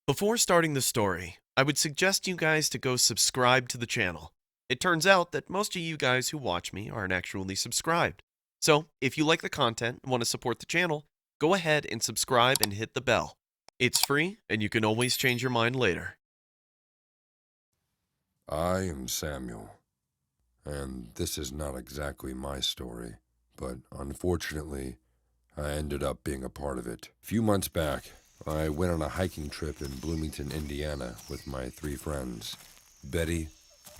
Before starting the story, I would suggest you guys to go subscribe to the channel. It turns out that most of you guys who watch me aren't actually subscribed. So, if you like the content and want to support the channel, go ahead and subscribe and hit the bell. It's free, and you can always change your mind later. I am Samuel, and this is not exactly my story, but unfortunately, I ended up being a part of it. A few months back, I went on a hiking trip in Bloomington, Indiana with my 3 friends, Betty,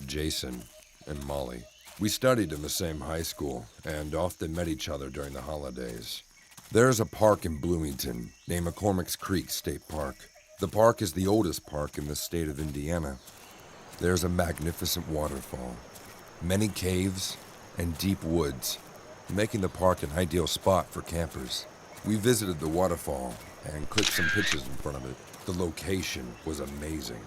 Jason, and Molly. We studied in the same high school and often met each other during the holidays. There's a park in Bloomington named McCormick's Creek State Park. The park is the oldest park in the state of Indiana. There's a magnificent waterfall, many caves, and deep woods, making the park an ideal spot for campers. We visited the waterfall and clicked some pictures in front of it. The location was amazing.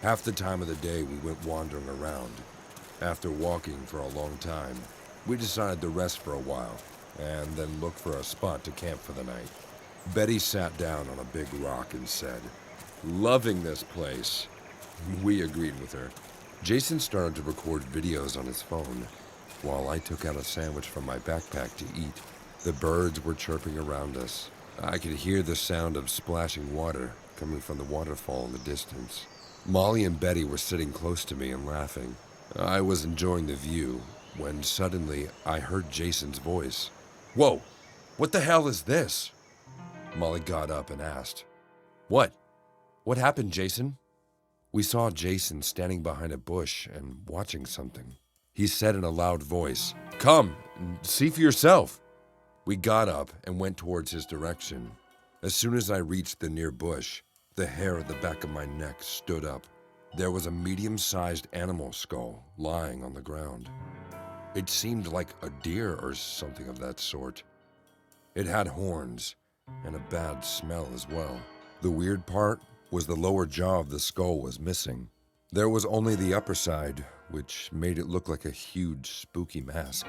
Half the time of the day we went wandering around. After walking for a long time, we decided to rest for a while and then look for a spot to camp for the night. Betty sat down on a big rock and said, "Loving this place." We agreed with her. Jason started to record videos on his phone, while I took out a sandwich from my backpack to eat. The birds were chirping around us. I could hear the sound of splashing water coming from the waterfall in the distance. Molly and Betty were sitting close to me and laughing. I was enjoying the view when suddenly I heard Jason's voice. "Whoa, what the hell is this?" Molly got up and asked, "What? What happened, Jason?" We saw Jason standing behind a bush and watching something. He said in a loud voice, "Come, see for yourself." We got up and went towards his direction. As soon as I reached the near bush, the hair at the back of my neck stood up. There was a medium-sized animal skull lying on the ground. It seemed like a deer or something of that sort. It had horns and a bad smell as well. The weird part was the lower jaw of the skull was missing. There was only the upper side, which made it look like a huge, spooky mask.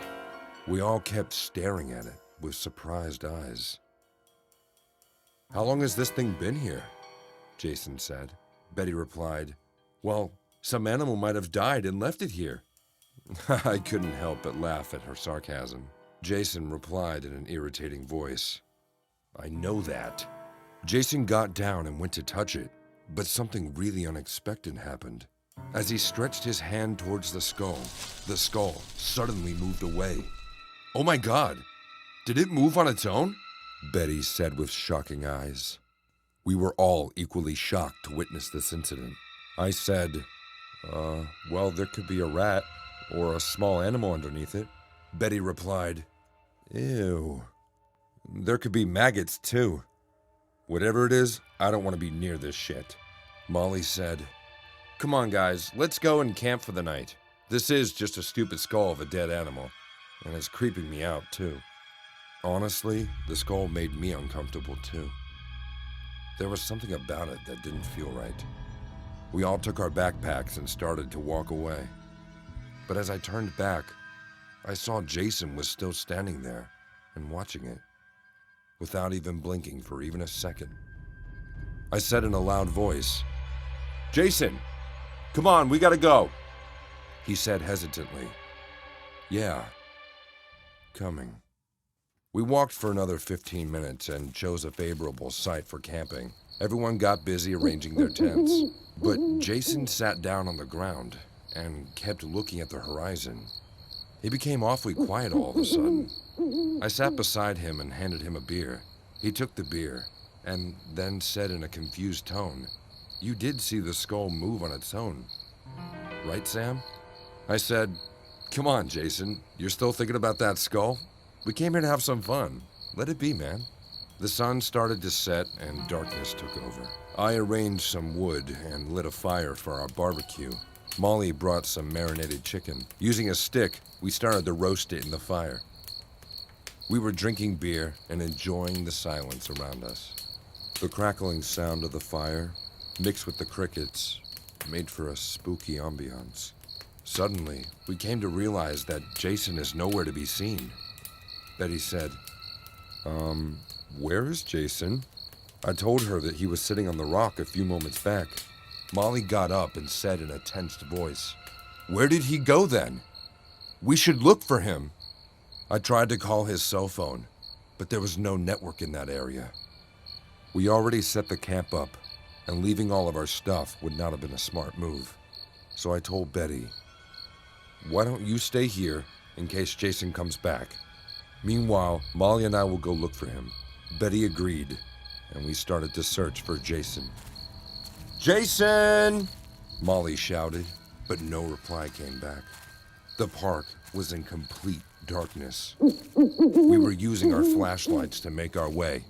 We all kept staring at it with surprised eyes. "How long has this thing been here?" Jason said. Betty replied, "Well, some animal might have died and left it here." I couldn't help but laugh at her sarcasm. Jason replied in an irritating voice, "I know that." Jason got down and went to touch it, but something really unexpected happened. As he stretched his hand towards the skull suddenly moved away. "Oh my God, did it move on its own?" Betty said with shocking eyes. We were all equally shocked to witness this incident. I said, well, there could be a rat or a small animal underneath it." Betty replied, "Ew. There could be maggots too. Whatever it is, I don't want to be near this shit." Molly said, "Come on, guys, let's go and camp for the night. This is just a stupid skull of a dead animal, and it's creeping me out, too." Honestly, the skull made me uncomfortable, too. There was something about it that didn't feel right. We all took our backpacks and started to walk away. But as I turned back, I saw Jason was still standing there and watching it, without even blinking for even a second. I said in a loud voice, "Jason, come on, we gotta go." He said hesitantly, "Yeah, coming." We walked for another 15 minutes and chose a favorable site for camping. Everyone got busy arranging their tents, but Jason sat down on the ground and kept looking at the horizon. He became awfully quiet all of a sudden. I sat beside him and handed him a beer. He took the beer and then said in a confused tone, "You did see the skull move on its own, right, Sam?" I said, "Come on, Jason, you're still thinking about that skull? We came here to have some fun. Let it be, man." The sun started to set and darkness took over. I arranged some wood and lit a fire for our barbecue. Molly brought some marinated chicken. Using a stick, we started to roast it in the fire. We were drinking beer and enjoying the silence around us. The crackling sound of the fire, mixed with the crickets, made for a spooky ambiance. Suddenly, we came to realize that Jason is nowhere to be seen. Betty said, Where is Jason?" I told her that he was sitting on the rock a few moments back. Molly got up and said in a tensed voice, "Where did he go then? We should look for him." I tried to call his cell phone, but there was no network in that area. We already set the camp up, and leaving all of our stuff would not have been a smart move. So I told Betty, "Why don't you stay here in case Jason comes back? Meanwhile, Molly and I will go look for him." Betty agreed, and we started to search for Jason. "Jason!" Molly shouted, but no reply came back. The park was in complete darkness. We were using our flashlights to make our way.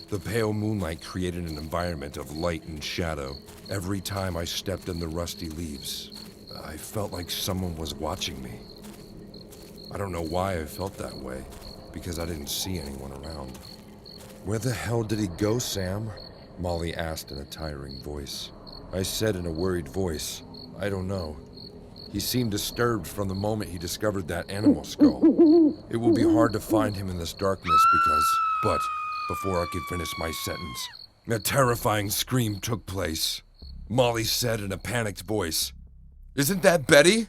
The pale moonlight created an environment of light and shadow. Every time I stepped in the rusty leaves, I felt like someone was watching me. I don't know why I felt that way, because I didn't see anyone around. "Where the hell did he go, Sam?" Molly asked in a tiring voice. I said in a worried voice, "I don't know. He seemed disturbed from the moment he discovered that animal skull. It will be hard to find him in this darkness because..." But before I could finish my sentence, a terrifying scream took place. Molly said in a panicked voice, "Isn't that Betty?"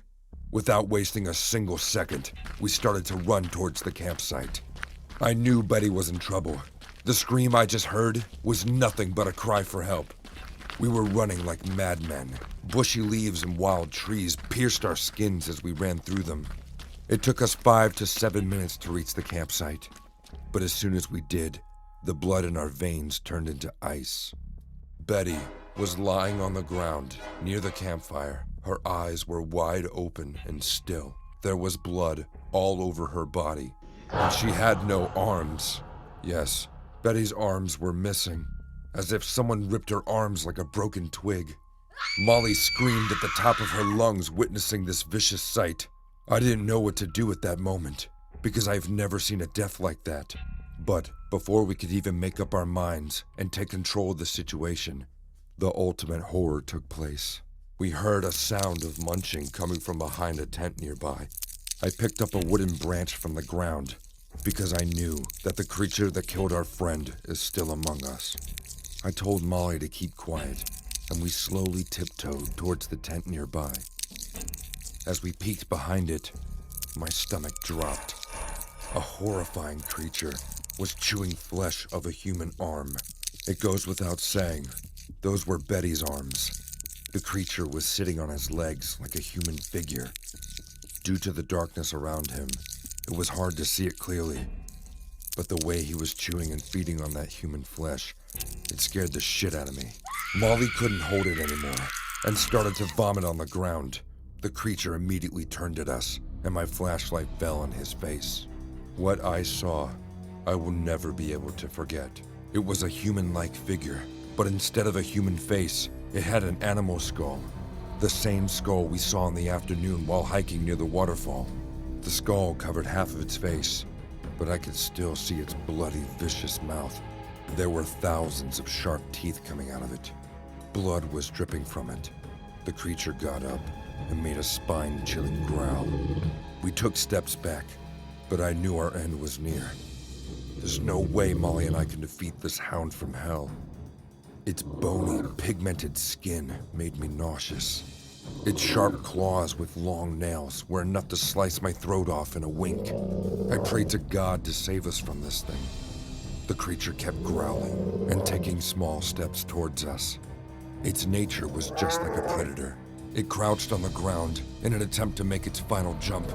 Without wasting a single second, we started to run towards the campsite. I knew Betty was in trouble. The scream I just heard was nothing but a cry for help. We were running like madmen. Bushy leaves and wild trees pierced our skins as we ran through them. It took us 5 to 7 minutes to reach the campsite. But as soon as we did, the blood in our veins turned into ice. Betty was lying on the ground near the campfire. Her eyes were wide open and still. There was blood all over her body, and she had no arms. Yes, Betty's arms were missing, as if someone ripped her arms like a broken twig. Molly screamed at the top of her lungs, witnessing this vicious sight. I didn't know what to do at that moment, because I've never seen a death like that. But before we could even make up our minds and take control of the situation, the ultimate horror took place. We heard a sound of munching coming from behind a tent nearby. I picked up a wooden branch from the ground because I knew that the creature that killed our friend is still among us. I told Molly to keep quiet, and we slowly tiptoed towards the tent nearby. As we peeked behind it, my stomach dropped. A horrifying creature was chewing flesh of a human arm. It goes without saying, those were Betty's arms. The creature was sitting on his legs like a human figure. Due to the darkness around him, it was hard to see it clearly. But the way he was chewing and feeding on that human flesh, it scared the shit out of me. Molly couldn't hold it anymore and started to vomit on the ground. The creature immediately turned at us, and my flashlight fell on his face. What I saw, I will never be able to forget. It was a human-like figure, but instead of a human face, it had an animal skull. The same skull we saw in the afternoon while hiking near the waterfall. The skull covered half of its face, but I could still see its bloody, vicious mouth. There were thousands of sharp teeth coming out of it. Blood was dripping from it. The creature got up and made a spine-chilling growl. We took steps back, but I knew our end was near. There's no way Molly and I can defeat this hound from hell. Its bony, pigmented skin made me nauseous. Its sharp claws with long nails were enough to slice my throat off in a wink. I prayed to God to save us from this thing. The creature kept growling and taking small steps towards us. Its nature was just like a predator. It crouched on the ground in an attempt to make its final jump.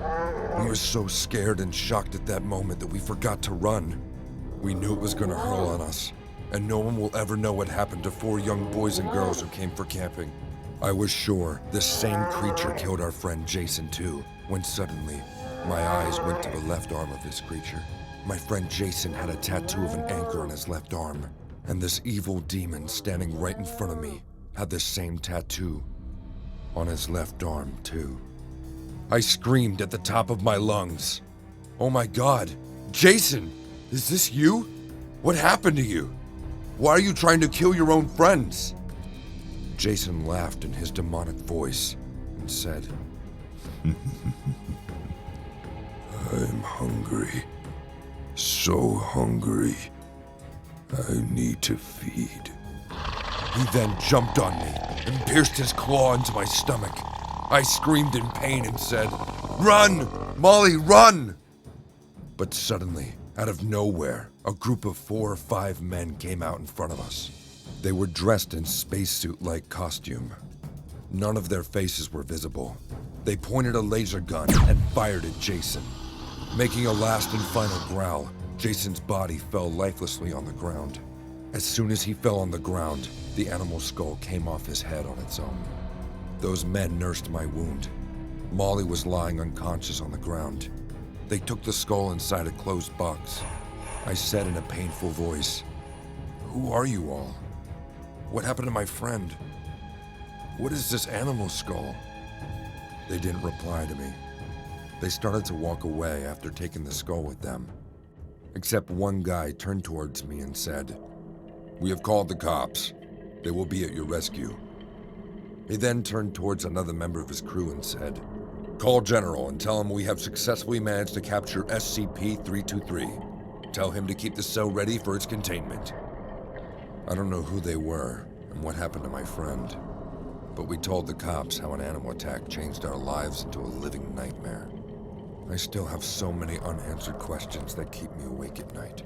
We were so scared and shocked at that moment that we forgot to run. We knew it was going to hurl on us, and no one will ever know what happened to 4 young boys and girls who came for camping. I was sure this same creature killed our friend Jason too, when suddenly, my eyes went to the left arm of this creature. My friend Jason had a tattoo of an anchor on his left arm, and this evil demon standing right in front of me had the same tattoo on his left arm too. I screamed at the top of my lungs. "Oh my God, Jason, is this you? What happened to you? Why are you trying to kill your own friends?" Jason laughed in his demonic voice and said, "I'm hungry. So hungry. I need to feed. He then jumped on me and pierced his claw into my stomach. I screamed in pain and said, "Run! Molly, run!" But suddenly, out of nowhere, a group of 4 or 5 men came out in front of us. They were dressed in spacesuit-like costume. None of their faces were visible. They pointed a laser gun and fired at Jason. Making a last and final growl, Jason's body fell lifelessly on the ground. As soon as he fell on the ground, the animal skull came off his head on its own. Those men nursed my wound. Molly was lying unconscious on the ground. They took the skull inside a closed box. I said in a painful voice, "Who are you all? What happened to my friend? What is this animal skull?" They didn't reply to me. They started to walk away after taking the skull with them. Except one guy turned towards me and said, "We have called the cops. They will be at your rescue." He then turned towards another member of his crew and said, "Call General and tell him we have successfully managed to capture SCP-323. Tell him to keep the cell ready for its containment." I don't know who they were and what happened to my friend, but we told the cops how an animal attack changed our lives into a living nightmare. I still have so many unanswered questions that keep me awake at night.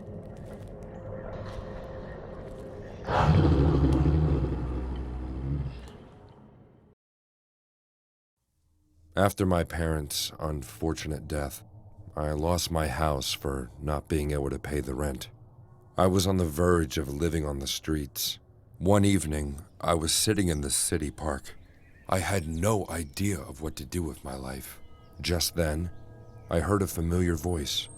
After my parents' unfortunate death, I lost my house for not being able to pay the rent. I was on the verge of living on the streets. One evening, I was sitting in the city park. I had no idea of what to do with my life. Just then, I heard a familiar voice.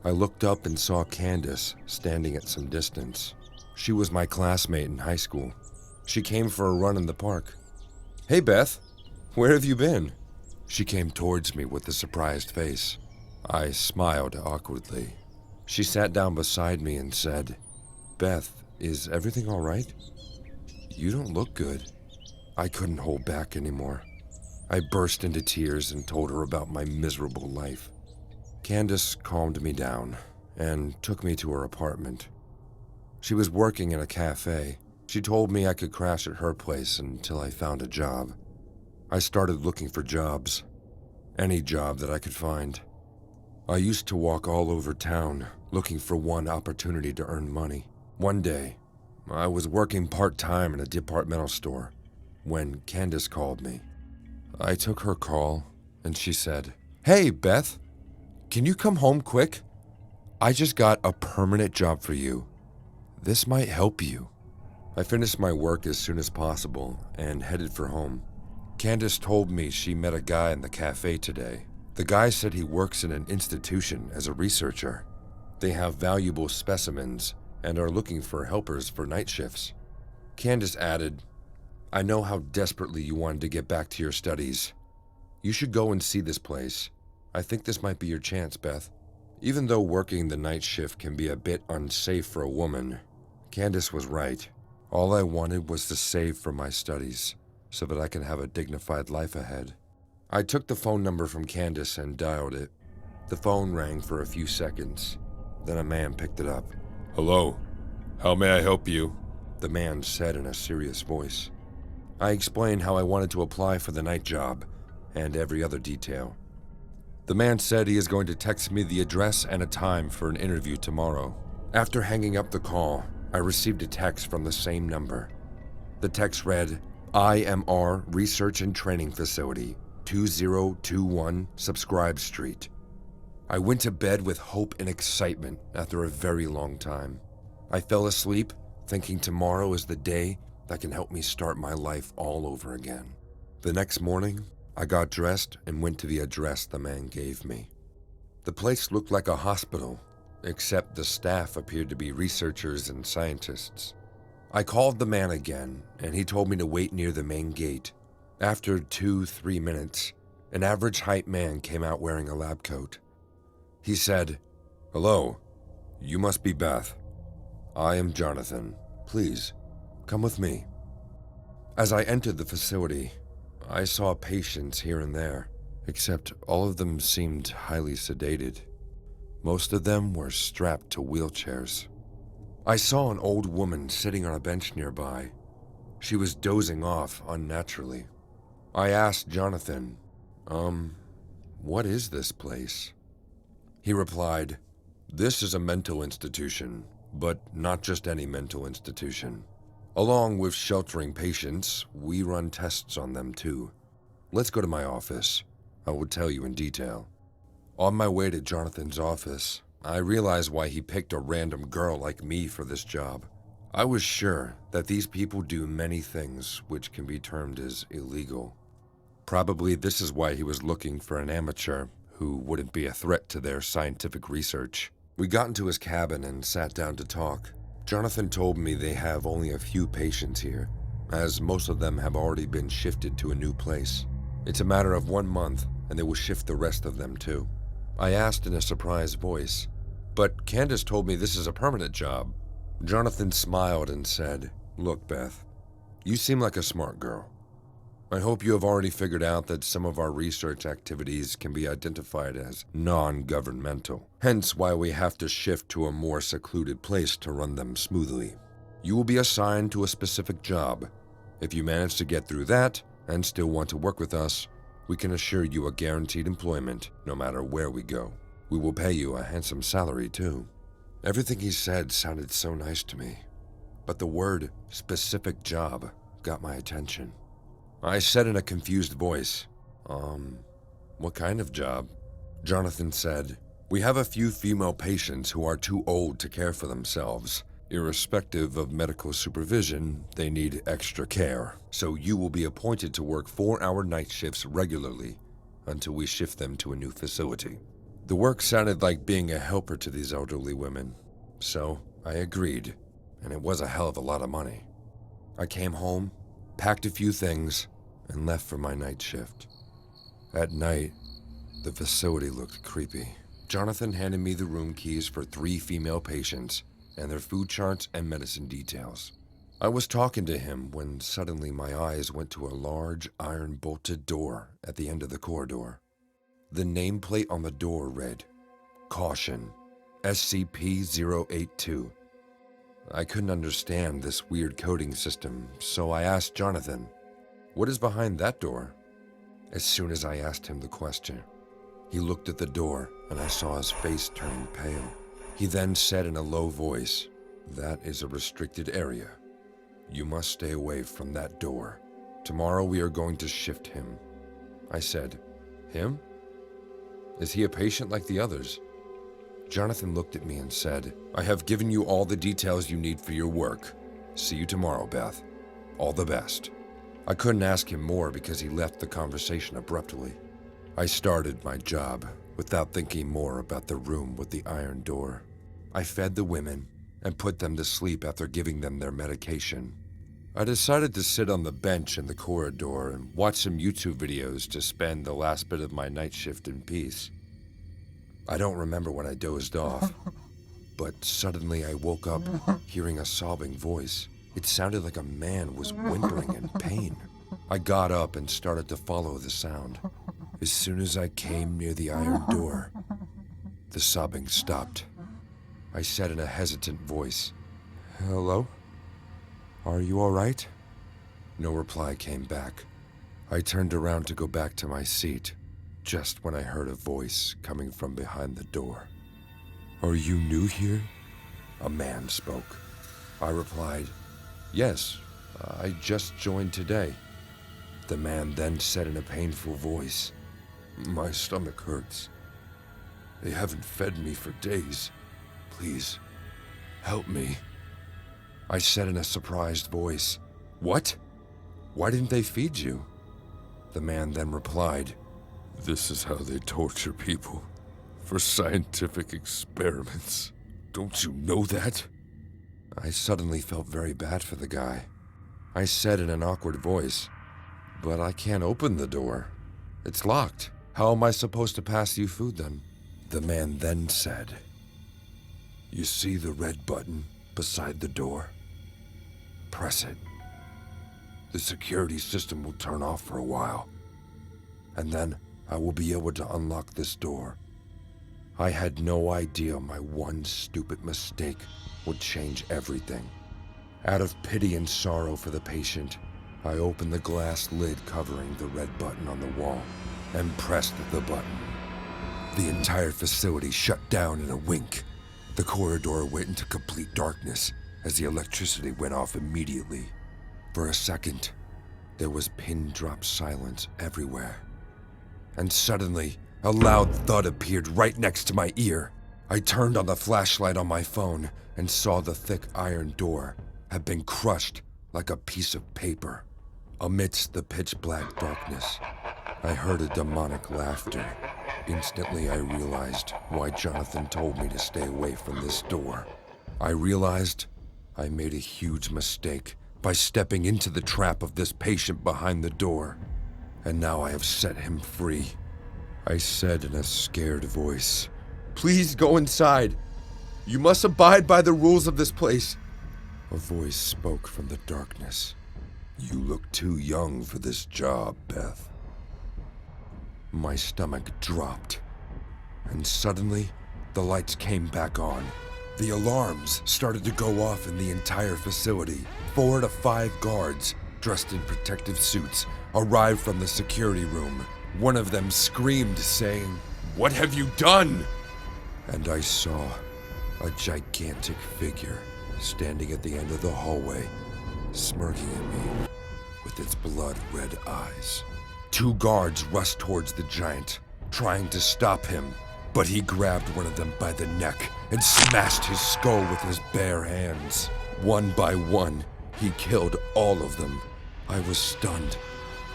I looked up and saw Candace standing at some distance. She was my classmate in high school. She came for a run in the park. "Hey, Beth, where have you been?" She came towards me with a surprised face. I smiled awkwardly. She sat down beside me and said, "Beth, is everything all right? You don't look good." I couldn't hold back anymore. I burst into tears and told her about my miserable life. Candace calmed me down and took me to her apartment. She was working in a cafe. She told me I could crash at her place until I found a job. I started looking for jobs, any job that I could find. I used to walk all over town looking for one opportunity to earn money. One day, I was working part-time in a departmental store when Candace called me. I took her call and she said, "Hey, Beth, can you come home quick? I just got a permanent job for you. This might help you." I finished my work as soon as possible and headed for home. Candace told me she met a guy in the cafe today. The guy said he works in an institution as a researcher. They have valuable specimens and are looking for helpers for night shifts. Candace added, "I know how desperately you wanted to get back to your studies. You should go and see this place. I think this might be your chance, Beth." Even though working the night shift can be a bit unsafe for a woman, Candace was right. All I wanted was to save for my studies so that I could have a dignified life ahead. I took the phone number from Candace and dialed it. The phone rang for a few seconds. Then a man picked it up. "Hello, how may I help you?" the man said in a serious voice. I explained how I wanted to apply for the night job and every other detail. The man said he is going to text me the address and a time for an interview tomorrow. After hanging up the call, I received a text from the same number. The text read, "IMR Research and Training Facility, 2021 Subscribe Street." I went to bed with hope and excitement after a very long time. I fell asleep thinking tomorrow is the day that can help me start my life all over again. The next morning, I got dressed and went to the address the man gave me. The place looked like a hospital, except the staff appeared to be researchers and scientists. I called the man again, and he told me to wait near the main gate. After 2-3 minutes, an average height man came out wearing a lab coat. He said, "Hello, you must be Beth. I am Jonathan. Please, come with me." As I entered the facility, I saw patients here and there, except all of them seemed highly sedated. Most of them were strapped to wheelchairs. I saw an old woman sitting on a bench nearby. She was dozing off unnaturally. I asked Jonathan, what is this place? He replied, "This is a mental institution, but not just any mental institution. Along with sheltering patients, we run tests on them too. Let's go to my office. I will tell you in detail." On my way to Jonathan's office, I realized why he picked a random girl like me for this job. I was sure that these people do many things which can be termed as illegal. Probably this is why he was looking for an amateur who wouldn't be a threat to their scientific research. We got into his cabin and sat down to talk. Jonathan told me they have only a few patients here, as most of them have already been shifted to a new place. It's a matter of 1 month, and they will shift the rest of them too. I asked in a surprised voice, "But Candace told me this is a permanent job." Jonathan smiled and said, "Look, Beth, you seem like a smart girl. I hope you have already figured out that some of our research activities can be identified as non-governmental, hence why we have to shift to a more secluded place to run them smoothly. You will be assigned to a specific job. If you manage to get through that and still want to work with us, we can assure you a guaranteed employment no matter where we go. We will pay you a handsome salary too." Everything he said sounded so nice to me, but the word "specific job" got my attention. I said in a confused voice, what kind of job?" Jonathan said, "We have a few female patients who are too old to care for themselves. Irrespective of medical supervision, they need extra care, so you will be appointed to work 4-hour night shifts regularly until we shift them to a new facility." The work sounded like being a helper to these elderly women, so I agreed, and it was a hell of a lot of money. I came home, packed a few things, and left for my night shift. At night, the facility looked creepy. Jonathan handed me the room keys for 3 female patients and their food charts and medicine details. I was talking to him when suddenly my eyes went to a large iron-bolted door at the end of the corridor. The nameplate on the door read, "Caution, SCP-082. I couldn't understand this weird coding system, so I asked Jonathan, "What is behind that door?" As soon as I asked him the question, he looked at the door and I saw his face turning pale. He then said in a low voice, "That is a restricted area. You must stay away from that door. Tomorrow we are going to shift him." I said, "Him? Is he a patient like the others?" Jonathan looked at me and said, "I have given you all the details you need for your work. See you tomorrow, Beth. All the best." I couldn't ask him more because he left the conversation abruptly. I started my job without thinking more about the room with the iron door. I fed the women and put them to sleep after giving them their medication. I decided to sit on the bench in the corridor and watch some YouTube videos to spend the last bit of my night shift in peace. I don't remember when I dozed off, but suddenly I woke up hearing a sobbing voice. It sounded like a man was whimpering in pain. I got up and started to follow the sound. As soon as I came near the iron door, the sobbing stopped. I said in a hesitant voice, "Hello? Are you all right?" No reply came back. I turned around to go back to my seat, just when I heard a voice coming from behind the door. "Are you new here?" A man spoke. I replied, "Yes, I just joined today." The man then said in a painful voice, "My stomach hurts. They haven't fed me for days. Please, help me." I said in a surprised voice, "What? Why didn't they feed you?" The man then replied, "This is how they torture people for scientific experiments. Don't you know that?" I suddenly felt very bad for the guy. I said in an awkward voice, "But I can't open the door. It's locked. How am I supposed to pass you food then?" The man then said, "You see the red button beside the door? Press it. The security system will turn off for a while, and then I will be able to unlock this door. I had no idea my one stupid mistake would change everything. Out of pity and sorrow for the patient, I opened the glass lid covering the red button on the wall and pressed the button. The entire facility shut down in a wink. The corridor went into complete darkness as the electricity went off immediately. For a second, there was pin-drop silence everywhere. And suddenly, a loud thud appeared right next to my ear. I turned on the flashlight on my phone and saw the thick iron door had been crushed like a piece of paper. Amidst the pitch-black darkness, I heard a demonic laughter. Instantly, I realized why Jonathan told me to stay away from this door. I realized I made a huge mistake by stepping into the trap of this patient behind the door, and now I have set him free. I said in a scared voice, "Please go inside. You must abide by the rules of this place." A voice spoke from the darkness. "You look too young for this job, Beth." My stomach dropped, and suddenly, the lights came back on. The alarms started to go off in the entire facility. 4 to 5 guards, dressed in protective suits, arrived from the security room. One of them screamed, saying, "What have you done?" And I saw a gigantic figure standing at the end of the hallway, smirking at me with its blood-red eyes. 2 guards rushed towards the giant, trying to stop him, but he grabbed one of them by the neck and smashed his skull with his bare hands. One by one, he killed all of them. I was stunned,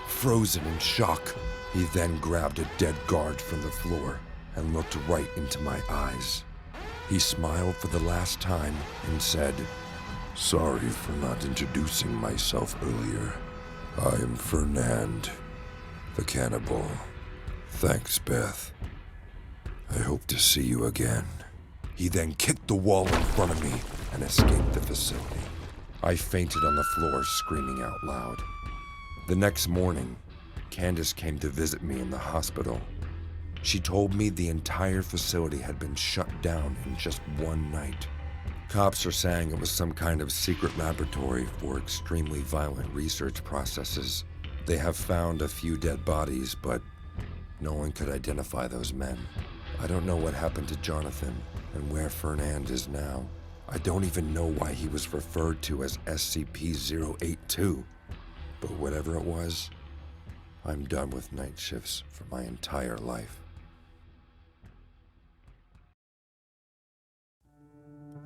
frozen in shock. He then grabbed a dead guard from the floor and looked right into my eyes. He smiled for the last time and said, "Sorry for not introducing myself earlier. I am Fernand, the cannibal. Thanks, Beth. I hope to see you again." He then kicked the wall in front of me and escaped the facility. I fainted on the floor, screaming out loud. The next morning, Candace came to visit me in the hospital. She told me the entire facility had been shut down in just one night. Cops are saying it was some kind of secret laboratory for extremely violent research processes. They have found a few dead bodies, but no one could identify those men. I don't know what happened to Jonathan and where Fernand is now. I don't even know why he was referred to as SCP-082. But whatever it was, I'm done with night shifts for my entire life.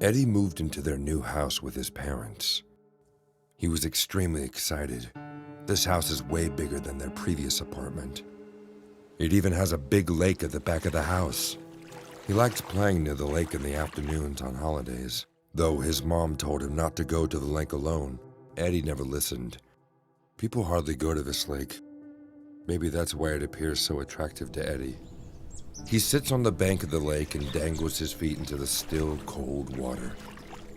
Eddie moved into their new house with his parents. He was extremely excited. This house is way bigger than their previous apartment. It even has a big lake at the back of the house. He likes playing near the lake in the afternoons on holidays. Though his mom told him not to go to the lake alone, Eddie never listened. People hardly go to this lake. Maybe that's why it appears so attractive to Eddie. He sits on the bank of the lake and dangles his feet into the still, cold water.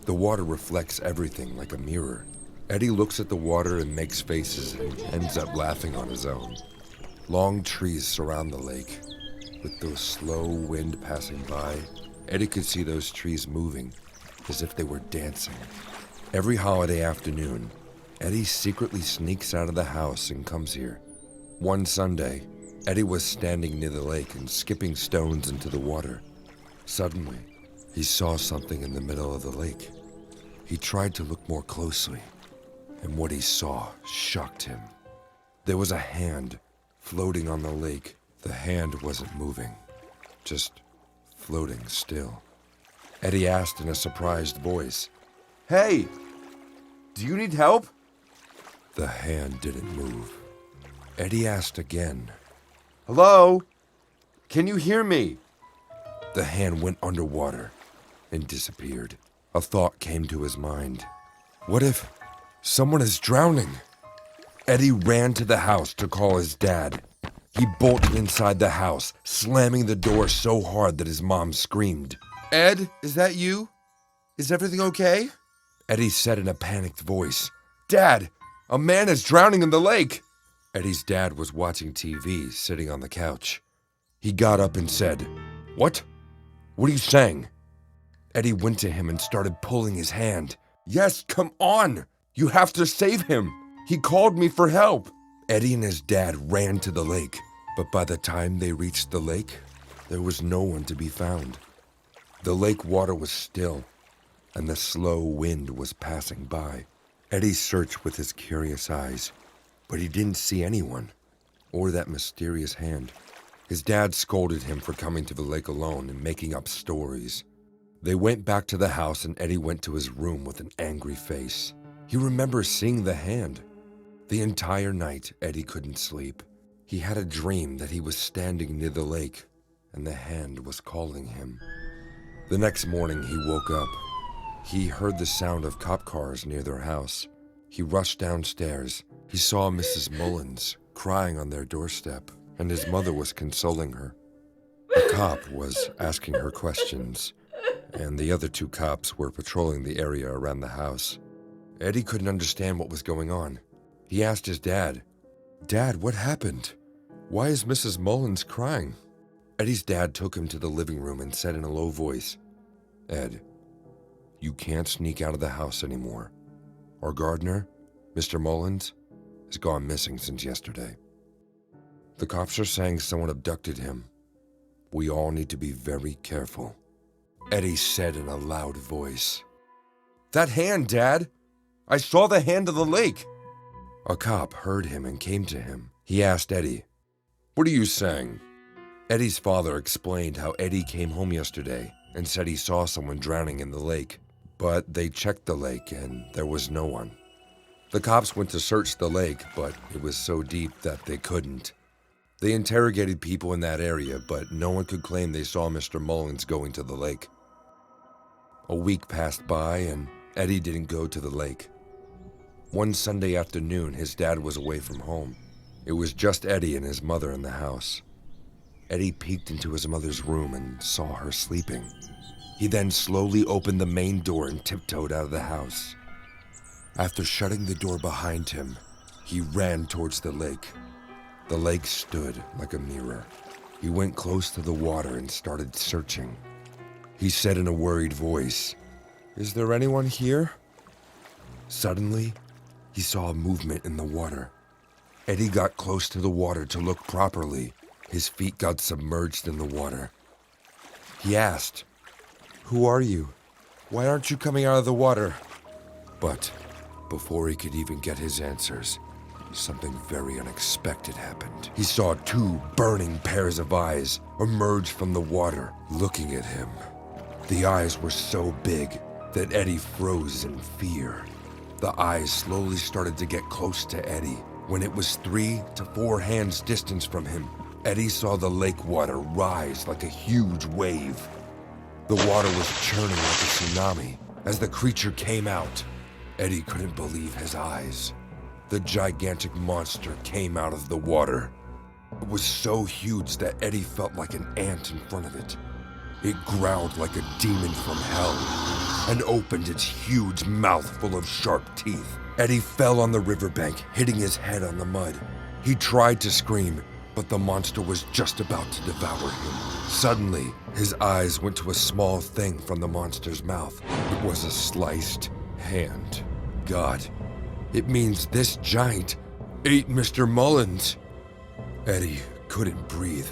The water reflects everything like a mirror. Eddie looks at the water and makes faces and ends up laughing on his own. Long trees surround the lake. With the slow wind passing by, Eddie could see those trees moving, as if they were dancing. Every holiday afternoon, Eddie secretly sneaks out of the house and comes here. One Sunday, Eddie was standing near the lake and skipping stones into the water. Suddenly, he saw something in the middle of the lake. He tried to look more closely, and what he saw shocked him. There was a hand floating on the lake. The hand wasn't moving, just floating still. Eddie asked in a surprised voice, "Hey, do you need help?" The hand didn't move. Eddie asked again, "Hello? Can you hear me?" The hand went underwater and disappeared. A thought came to his mind. What if someone is drowning? Eddie ran to the house to call his dad. He bolted inside the house, slamming the door so hard that his mom screamed. "Ed, is that you? Is everything okay?" Eddie said in a panicked voice, "Dad, a man is drowning in the lake." Eddie's dad was watching TV, sitting on the couch. He got up and said, "What? What are you saying? Eddie went to him and started pulling his hand. Yes, come on! You have to save him! He called me for help! Eddie and his dad ran to the lake, but by the time they reached the lake, there was no one to be found. The lake water was still, and the slow wind was passing by. Eddie searched with his curious eyes, but he didn't see anyone, or that mysterious hand. His dad scolded him for coming to the lake alone and making up stories. They went back to the house and Eddie went to his room with an angry face. He remembers seeing the hand. The entire night, Eddie couldn't sleep. He had a dream that he was standing near the lake and the hand was calling him. The next morning, he woke up. He heard the sound of cop cars near their house. He rushed downstairs. He saw Mrs. Mullins crying on their doorstep, and his mother was consoling her. A cop was asking her questions, and the other two cops were patrolling the area around the house. Eddie couldn't understand what was going on. He asked his dad, "Dad, what happened? Why is Mrs. Mullins crying?" Eddie's dad took him to the living room and said in a low voice, "Ed, you can't sneak out of the house anymore. Our gardener, Mr. Mullins, has gone missing since yesterday. The cops are saying someone abducted him. We all need to be very careful." Eddie said in a loud voice, "That hand, Dad! I saw the hand of the lake!" A cop heard him and came to him. He asked Eddie, "What are you saying?" Eddie's father explained how Eddie came home yesterday and said he saw someone drowning in the lake, but they checked the lake and there was no one. The cops went to search the lake, but it was so deep that they couldn't. They interrogated people in that area, but no one could claim they saw Mr. Mullins going to the lake. A week passed by and Eddie didn't go to the lake. One Sunday afternoon, his dad was away from home. It was just Eddie and his mother in the house. Eddie peeked into his mother's room and saw her sleeping. He then slowly opened the main door and tiptoed out of the house. After shutting the door behind him, he ran towards the lake. The lake stood like a mirror. He went close to the water and started searching. He said in a worried voice, "Is there anyone here?" Suddenly, he saw a movement in the water. Eddie got close to the water to look properly. His feet got submerged in the water. He asked, "Who are you? Why aren't you coming out of the water?" But before he could even get his answers, something very unexpected happened. He saw two burning pairs of eyes emerge from the water, looking at him. The eyes were so big that Eddie froze in fear. The eyes slowly started to get close to Eddie. When it was 3 to 4 hands distance from him, Eddie saw the lake water rise like a huge wave. The water was churning like a tsunami. As the creature came out, Eddie couldn't believe his eyes. The gigantic monster came out of the water. It was so huge that Eddie felt like an ant in front of it. It growled like a demon from hell and opened its huge mouth full of sharp teeth. Eddie fell on the riverbank, hitting his head on the mud. He tried to scream, but the monster was just about to devour him. Suddenly, his eyes went to a small thing from the monster's mouth. It was a sliced hand. God, it means this giant ate Mr. Mullins. Eddie couldn't breathe.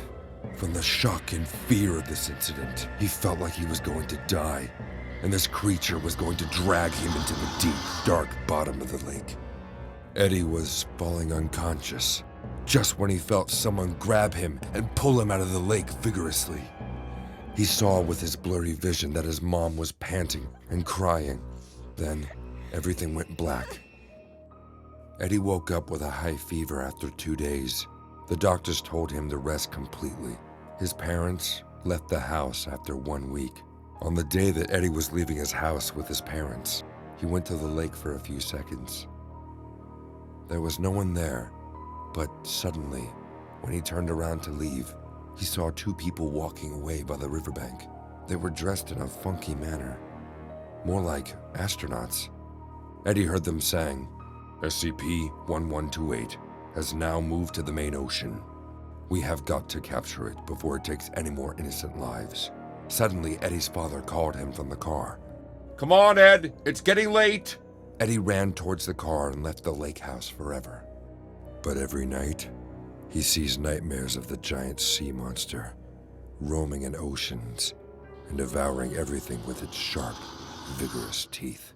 From the shock and fear of this incident, he felt like he was going to die, and this creature was going to drag him into the deep, dark bottom of the lake. Eddie was falling unconscious, just when he felt someone grab him and pull him out of the lake vigorously. He saw with his blurry vision that his mom was panting and crying. Then, everything went black. Eddie woke up with a high fever after 2 days. The doctors told him to rest completely. His parents left the house after 1 week. On the day that Eddie was leaving his house with his parents, he went to the lake for a few seconds. There was no one there, but suddenly, when he turned around to leave, he saw 2 people walking away by the riverbank. They were dressed in a funky manner, more like astronauts. Eddie heard them saying, "SCP-1128 has now moved to the main ocean. We have got to capture it before it takes any more innocent lives." Suddenly, Eddie's father called him from the car. "Come on, Ed, it's getting late." Eddie ran towards the car and left the lake house forever. But every night, he sees nightmares of the giant sea monster, roaming in oceans and devouring everything with its sharp, vigorous teeth.